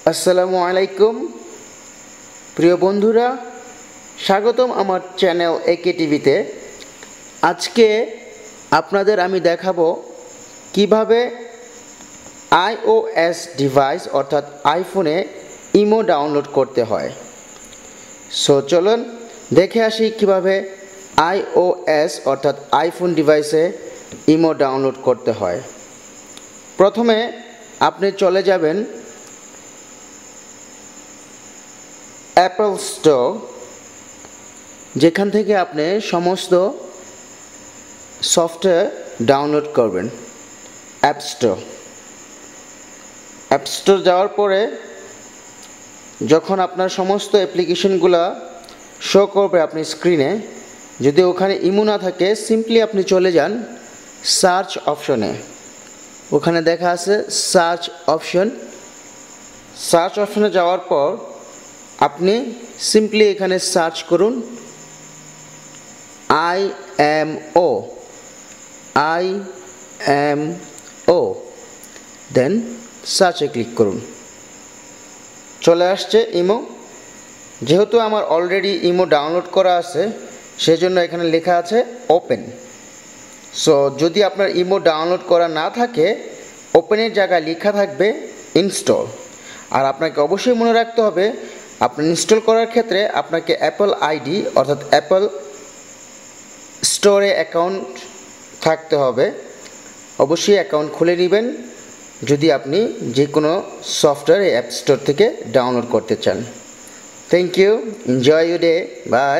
আসসালামু আলাইকুম প্রিয় বন্ধুরা, স্বাগতম আমার চ্যানেল একে টিভিতে। আজকে আপনাদের আমি দেখাবো কিভাবে iOS ডিভাইস অর্থাৎ আইফোনে ইমো ডাউনলোড করতে হয়। সো চলুন দেখে আসি কিভাবে iOS অর্থাৎ আইফোন ডিভাইসে ইমো ডাউনলোড করতে হয়। প্রথমে আপনি চলে যাবেন অ্যাপল স্টোর, যেখান থেকে আপনি সমস্ত সফটওয়্যার ডাউনলোড করবেন। অ্যাপ স্টোর যাওয়ার পরে যখন আপনার সমস্ত অ্যাপ্লিকেশনগুলো শো করবে আপনি স্ক্রিনে, যদি ওখানে ইমো না থাকে সিম্পলি আপনি চলে যান সার্চ অপশনে। ওখানে দেখা আছে সার্চ অপশনে যাওয়ার পর আপনি সিম্পলি এখানে সার্চ করুন IMO, দেন সার্চে ক্লিক করুন। চলে আসছে ইমো। যেহেতু আমার অলরেডি ইমো ডাউনলোড করা আছে সেজন্য এখানে লেখা আছে ওপেন। সো যদি আপনার ইমো ডাউনলোড করা না থাকে ওপেনের জায়গায় লেখা থাকবে ইনস্টল। আর আপনাকে অবশ্যই মনে রাখতে হবে আপনি ইনস্টল করার ক্ষেত্রে আপনাকে অ্যাপল আইডি অর্থাৎ অ্যাপল স্টোরে অ্যাকাউন্ট থাকতে হবে। অবশ্যই অ্যাকাউন্ট খুলে নেবেন যদি আপনি যে কোনো সফটওয়্যার অ্যাপ স্টোর থেকে ডাউনলোড করতে চান। Thank you, enjoy your day, by.